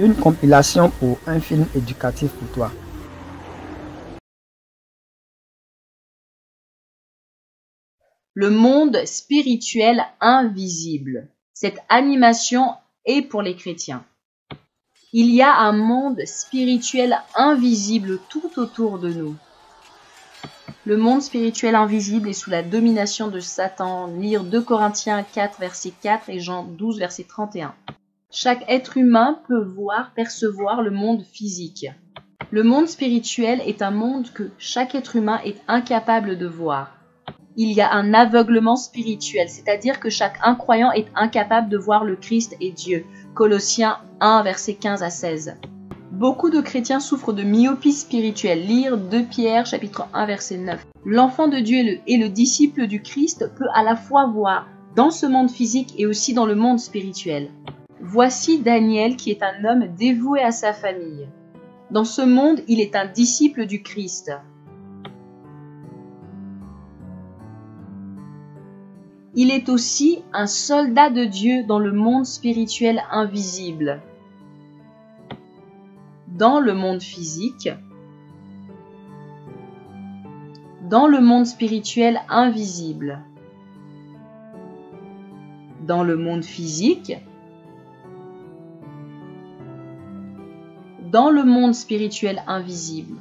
Une compilation pour un film éducatif pour toi. Le monde spirituel invisible. Cette animation est pour les chrétiens. Il y a un monde spirituel invisible tout autour de nous. Le monde spirituel invisible est sous la domination de Satan. Lire 2 Corinthiens 4, verset 4 et Jean 12, verset 31. Chaque être humain peut voir, percevoir le monde physique. Le monde spirituel est un monde que chaque être humain est incapable de voir. Il y a un aveuglement spirituel, c'est-à-dire que chaque incroyant est incapable de voir le Christ et Dieu. Colossiens 1, versets 15 à 16. Beaucoup de chrétiens souffrent de myopie spirituelle. Lire 2 Pierre, chapitre 1, verset 9. L'enfant de Dieu et le disciple du Christ peut à la fois voir dans ce monde physique et aussi dans le monde spirituel. Voici Daniel qui est un homme dévoué à sa famille. Dans ce monde, il est un disciple du Christ. Il est aussi un soldat de Dieu dans le monde spirituel invisible. Dans le monde physique, dans le monde spirituel invisible, dans le monde physique, dans le monde spirituel invisible.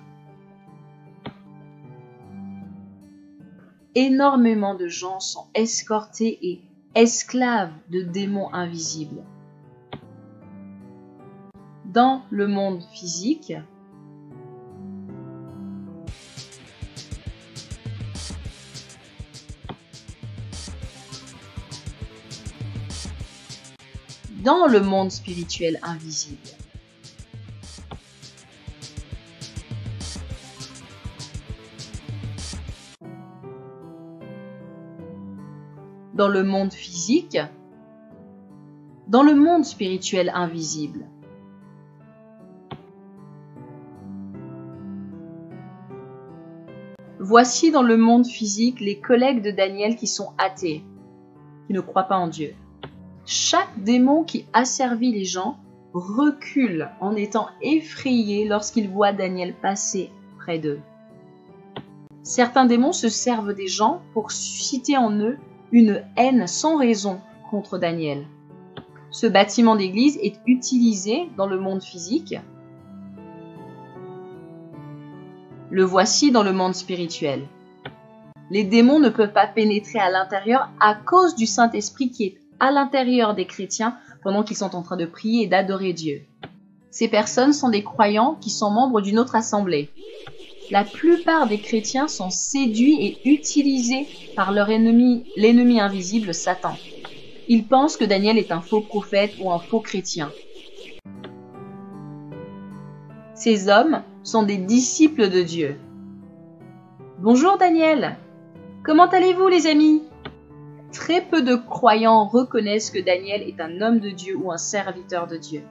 Énormément de gens sont escortés et esclaves de démons invisibles. Dans le monde physique, dans le monde spirituel invisible. Dans le monde physique, dans le monde spirituel invisible. Voici dans le monde physique les collègues de Daniel qui sont athées, qui ne croient pas en Dieu. Chaque démon qui asservit les gens recule en étant effrayé lorsqu'il voit Daniel passer près d'eux. Certains démons se servent des gens pour susciter en eux une haine sans raison contre Daniel. Ce bâtiment d'église est utilisé dans le monde physique. Le voici dans le monde spirituel. Les démons ne peuvent pas pénétrer à l'intérieur à cause du Saint-Esprit qui est à l'intérieur des chrétiens pendant qu'ils sont en train de prier et d'adorer Dieu. Ces personnes sont des croyants qui sont membres d'une autre assemblée. La plupart des chrétiens sont séduits et utilisés par leur ennemi, l'ennemi invisible, Satan. Ils pensent que Daniel est un faux prophète ou un faux chrétien. Ces hommes sont des disciples de Dieu. Bonjour Daniel, comment allez-vous les amis? Très peu de croyants reconnaissent que Daniel est un homme de Dieu ou un serviteur de Dieu.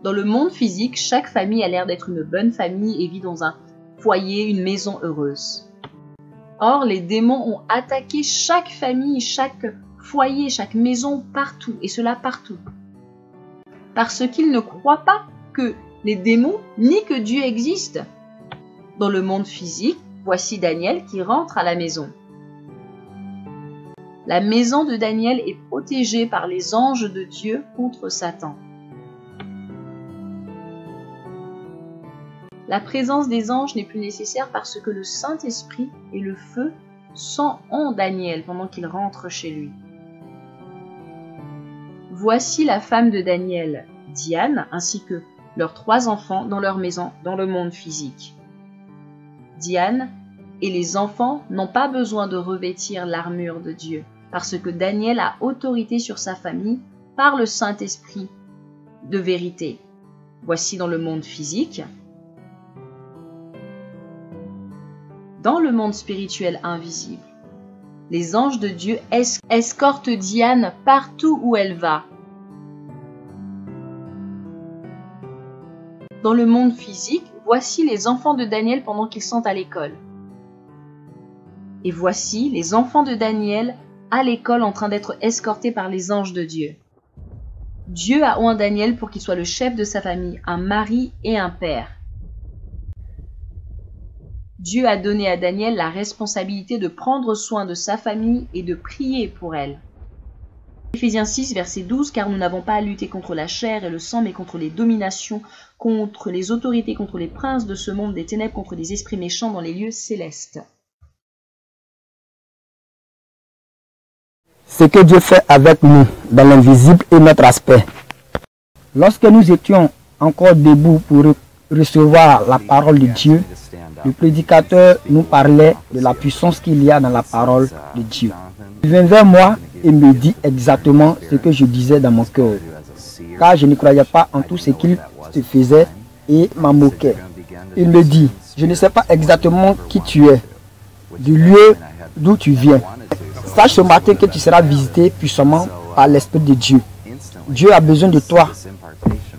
Dans le monde physique, chaque famille a l'air d'être une bonne famille et vit dans un foyer, une maison heureuse. Or, les démons ont attaqué chaque famille, chaque foyer, chaque maison, partout, et cela partout. Parce qu'ils ne croient pas que les démons, ni que Dieu existe. Dans le monde physique, voici Daniel qui rentre à la maison. La maison de Daniel est protégée par les anges de Dieu contre Satan. La présence des anges n'est plus nécessaire parce que le Saint-Esprit et le feu sont en Daniel pendant qu'il rentre chez lui. Voici la femme de Daniel, Diane, ainsi que leurs 3 enfants dans leur maison dans le monde physique. Diane et les enfants n'ont pas besoin de revêtir l'armure de Dieu parce que Daniel a autorité sur sa famille par le Saint-Esprit de vérité. Voici dans le monde physique. Dans le monde spirituel invisible, les anges de Dieu escortent Diane partout où elle va. Dans le monde physique, voici les enfants de Daniel pendant qu'ils sont à l'école. Et voici les enfants de Daniel à l'école en train d'être escortés par les anges de Dieu. Dieu a oint Daniel pour qu'il soit le chef de sa famille, un mari et un père. Dieu a donné à Daniel la responsabilité de prendre soin de sa famille et de prier pour elle. Éphésiens 6, verset 12, car nous n'avons pas à lutter contre la chair et le sang, mais contre les dominations, contre les autorités, contre les princes de ce monde des ténèbres, contre les esprits méchants dans les lieux célestes. Ce que Dieu fait avec nous dans l'invisible est notre aspect. Lorsque nous étions encore debout pour recevoir la parole de Dieu, le prédicateur nous parlait de la puissance qu'il y a dans la parole de Dieu. Il vint vers moi et me dit exactement ce que je disais dans mon cœur, car je ne croyais pas en tout ce qu'il se faisait et m'en moquais. Il me dit, je ne sais pas exactement qui tu es, du lieu d'où tu viens. Sache ce matin que tu seras visité puissamment par l'Esprit de Dieu. Dieu a besoin de toi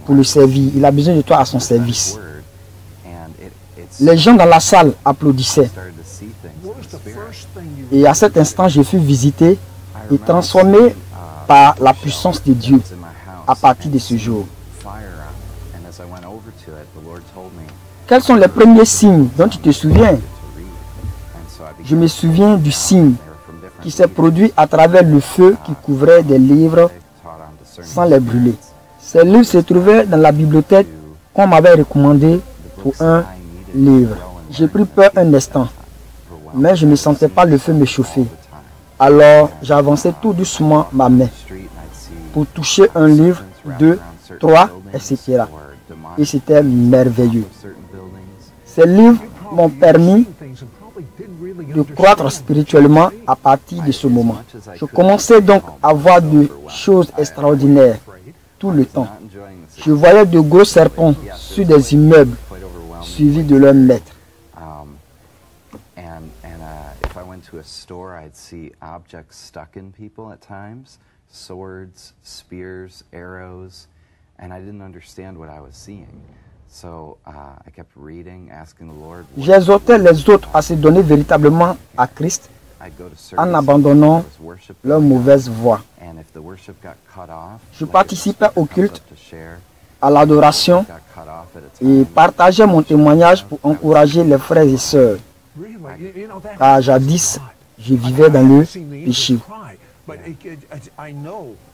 pour le servir. Il a besoin de toi à son service. Les gens dans la salle applaudissaient. Et à cet instant, je fus visité et transformé par la puissance de Dieu à partir de ce jour. Quels sont les premiers signes dont tu te souviens? Je me souviens du signe qui s'est produit à travers le feu qui couvrait des livres sans les brûler. Ces livres se trouvaient dans la bibliothèque qu'on m'avait recommandé pour un livre. J'ai pris peur un instant, mais je ne sentais pas le feu me chauffer. Alors j'avançais tout doucement ma main pour toucher un livre, 2, 3, etc. Et c'était merveilleux. Ces livres m'ont permis de croître spirituellement à partir de ce moment. Je commençais donc à voir de choses extraordinaires tout le temps. Je voyais de gros serpents sur des immeubles suivis de leurs maîtres. J'exhortais les autres à se donner véritablement à Christ en abandonnant leur mauvaise voie. Je participais au culte, à l'adoration et partageais mon témoignage pour encourager les frères et sœurs. Car jadis, je vivais dans le péché.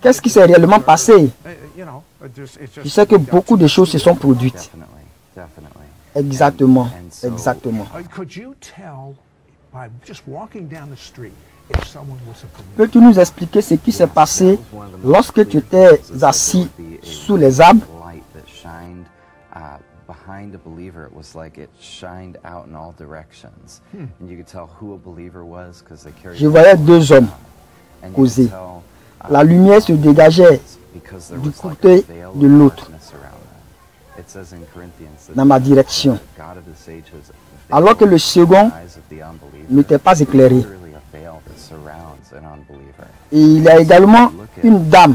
Qu'est-ce qui s'est réellement passé? Je sais que beaucoup de choses se sont produites. Exactement, exactement. Peux-tu nous expliquer ce qui s'est passé lorsque tu étais assis sous les arbres? Behind a believer, it was like it shined out in all directions, and you could tell who a believer was because they carried. Je voyais deux hommes causer. La lumière se dégageait du côté de l'autre, dans ma direction, alors que le second n'était pas éclairé. Et il y a également une dame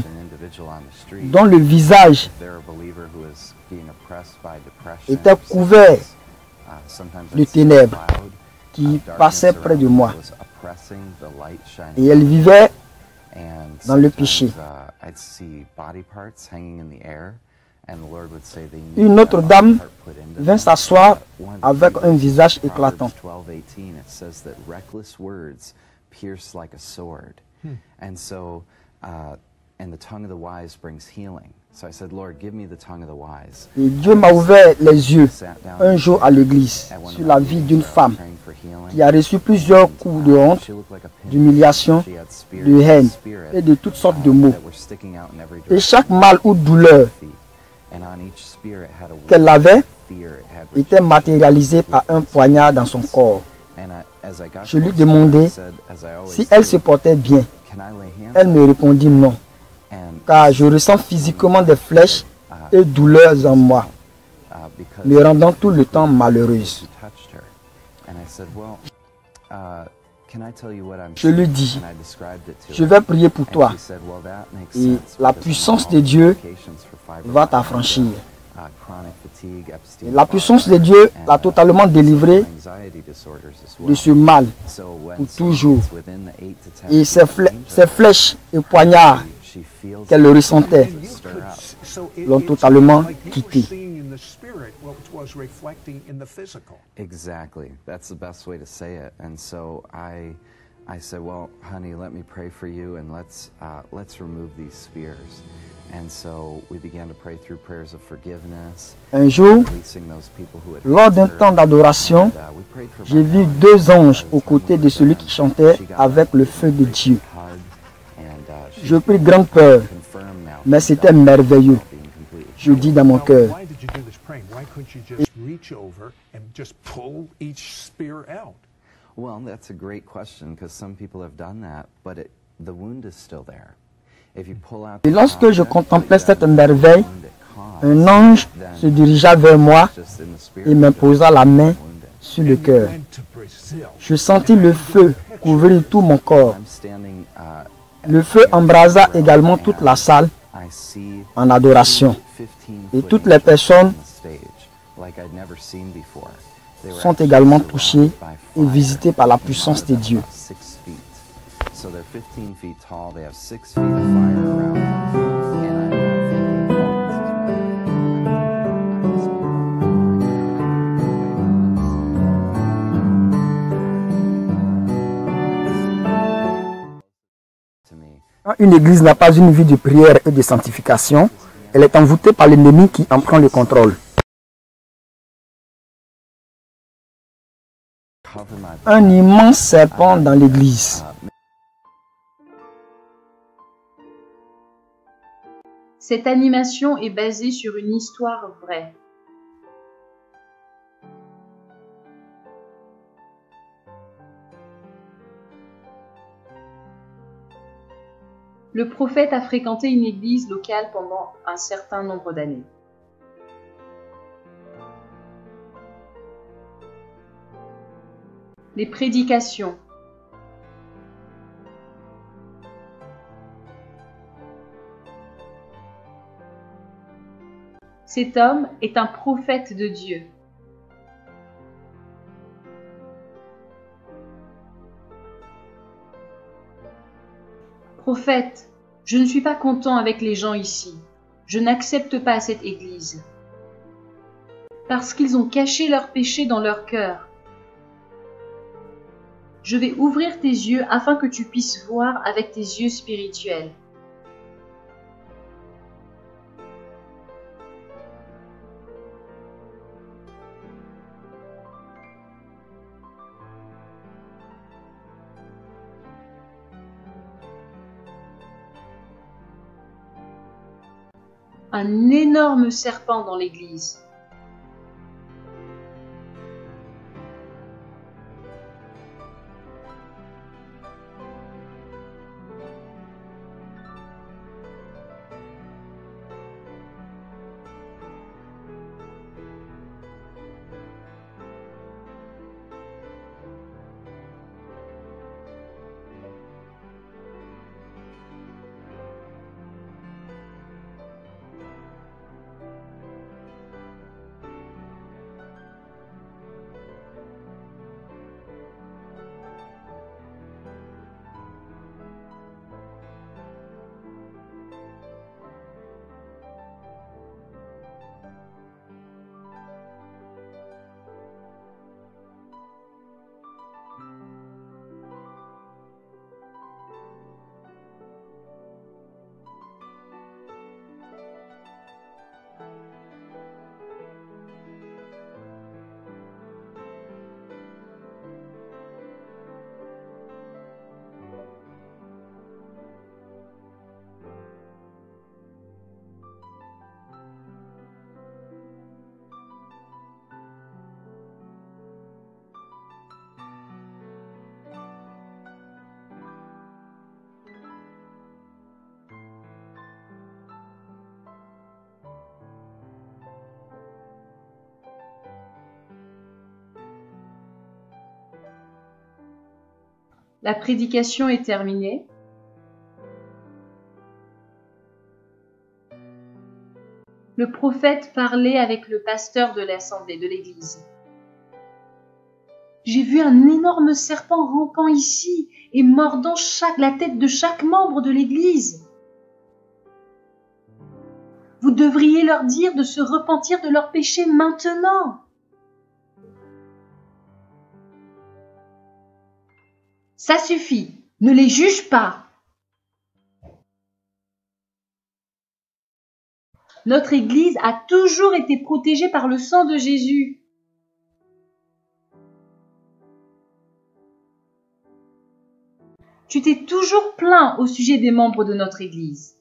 dont le visage était couvert de ténèbres qui passaient près de moi. Et elle vivait dans le péché. Une autre dame vint s'asseoir avec un visage éclatant. Et Dieu m'a ouvert les yeux un jour à l'église sur la vie d'une femme qui a reçu plusieurs coups de honte, d'humiliation, de haine et de toutes sortes de maux. Et chaque mal ou douleur qu'elle avait était matérialisé par un poignard dans son corps. Je lui demandai si elle se portait bien. Elle me répondit non, car je ressens physiquement des flèches et douleurs en moi, me rendant tout le temps malheureuse. Je lui dis, je vais prier pour toi et la puissance de Dieu va t'affranchir. La puissance de Dieu l'a totalement délivré de ce mal pour toujours. Et ces flèches et poignards qu'elle ressentait l'ont totalement quitté. Exactly. That's the best way to say it. And so I said, well, honey, let me pray for you and let's remove these spheres. And so we began to pray through prayers of forgiveness. Un jour, Releasing those people who had lors d'un temps d'adoration, we prayed for j'ai vu deux anges aux côtés de celui qui chantait avec le feu de Dieu. Je pris grande peur, mais c'était merveilleux. Je dis dans mon cœur. Well, that's a great question because some people have done that, but the wound is still there. If you pull out Et lorsque je contemplais cette merveille, un ange se dirigea vers moi et m'imposa la main sur le cœur. Je sentis le feu couvrir tout mon corps. Le feu embrasa également toute la salle en adoration. Et toutes les personnes sont également touchées et visitées par la puissance de Dieu. So they're 15 feet tall, they have 6 feet of fire around them. Quand une église n'a pas une vie de prière et de sanctification, elle est envoûtée par l'ennemi qui en prend le contrôle. Un immense serpent dans l'église. Cette animation est basée sur une histoire vraie. Le prophète a fréquenté une église locale pendant un certain nombre d'années. Les prédications. Cet homme est un prophète de Dieu. Prophète, je ne suis pas content avec les gens ici. Je n'accepte pas cette église. Parce qu'ils ont caché leurs péchés dans leur cœur. Je vais ouvrir tes yeux afin que tu puisses voir avec tes yeux spirituels. Un énorme serpent dans l'église. La prédication est terminée. Le prophète parlait avec le pasteur de l'assemblée de l'église. J'ai vu un énorme serpent rampant ici et mordant la tête de chaque membre de l'église. Vous devriez leur dire de se repentir de leurs péchés maintenant. Ça suffit, ne les juge pas. Notre Église a toujours été protégée par le sang de Jésus. Tu t'es toujours plaint au sujet des membres de notre Église.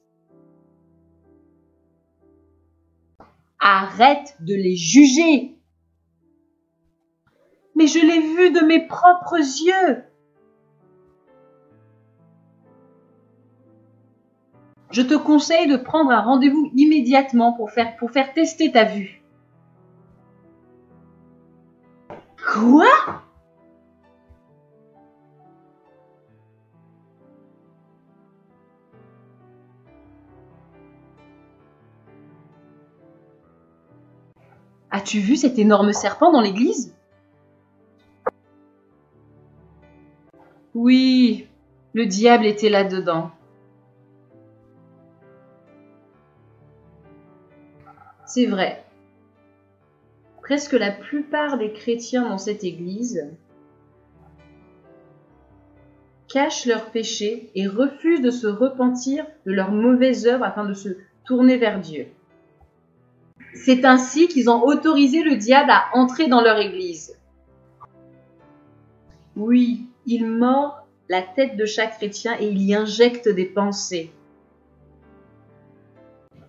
Arrête de les juger. Mais je l'ai vu de mes propres yeux. Je te conseille de prendre un rendez-vous immédiatement pour faire tester ta vue. Quoi ? As-tu vu cet énorme serpent dans l'église ? Oui, le diable était là-dedans. C'est vrai. Presque la plupart des chrétiens dans cette église cachent leurs péchés et refusent de se repentir de leurs mauvaises œuvres afin de se tourner vers Dieu. C'est ainsi qu'ils ont autorisé le diable à entrer dans leur église. Oui, il mord la tête de chaque chrétien et il y injecte des pensées.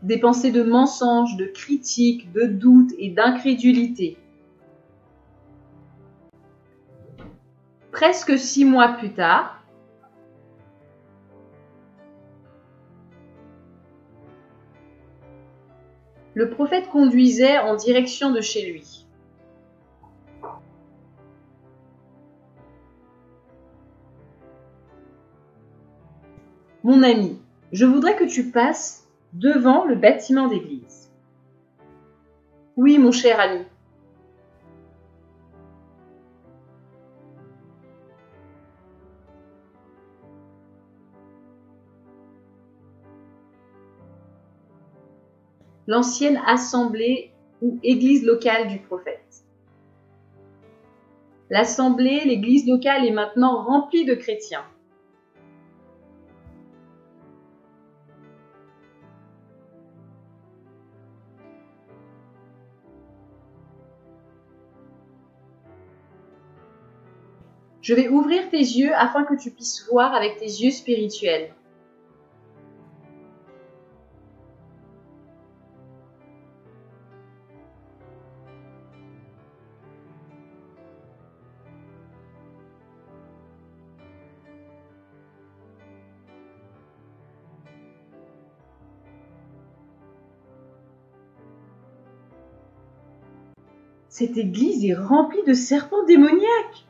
Des pensées de mensonges, de critiques, de doutes et d'incrédulité. Presque 6 mois plus tard, le prophète conduisait en direction de chez lui. Mon ami, je voudrais que tu passes devant le bâtiment d'église. Oui, mon cher ami. L'ancienne assemblée ou église locale du prophète. L'assemblée, l'église locale est maintenant remplie de chrétiens. Je vais ouvrir tes yeux afin que tu puisses voir avec tes yeux spirituels. Cette église est remplie de serpents démoniaques.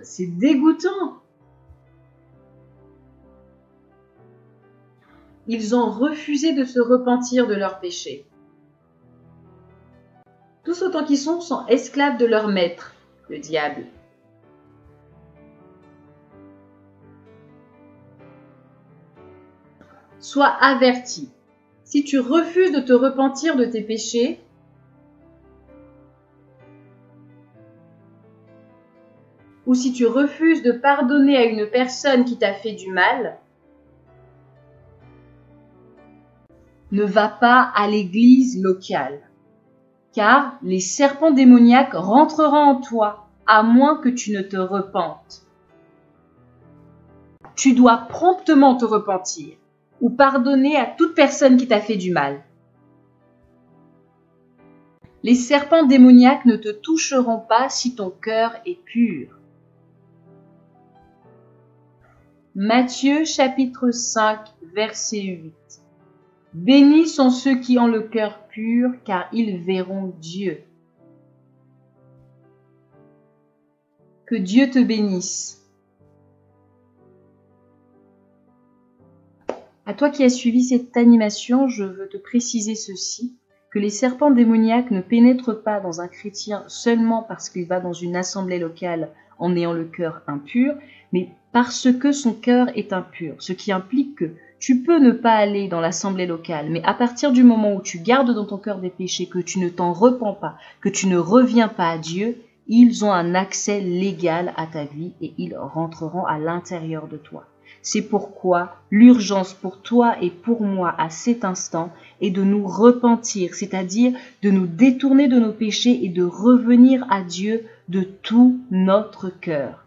C'est dégoûtant. Ils ont refusé de se repentir de leurs péchés. Tous autant qu'ils sont esclaves de leur maître, le diable. Sois averti. Si tu refuses de te repentir de tes péchés, ou si tu refuses de pardonner à une personne qui t'a fait du mal, ne va pas à l'église locale, car les serpents démoniaques rentreront en toi, à moins que tu ne te repentes. Tu dois promptement te repentir, ou pardonner à toute personne qui t'a fait du mal. Les serpents démoniaques ne te toucheront pas si ton cœur est pur. Matthieu chapitre 5, verset 8. Bénis sont ceux qui ont le cœur pur, car ils verront Dieu. Que Dieu te bénisse. À toi qui as suivi cette animation, je veux te préciser ceci, que les serpents démoniaques ne pénètrent pas dans un chrétien seulement parce qu'il va dans une assemblée locale en ayant le cœur impur, mais parce que son cœur est impur, ce qui implique que tu peux ne pas aller dans l'assemblée locale, mais à partir du moment où tu gardes dans ton cœur des péchés, que tu ne t'en repens pas, que tu ne reviens pas à Dieu, ils ont un accès légal à ta vie et ils rentreront à l'intérieur de toi. C'est pourquoi l'urgence pour toi et pour moi à cet instant est de nous repentir, c'est-à-dire de nous détourner de nos péchés et de revenir à Dieu de tout notre cœur.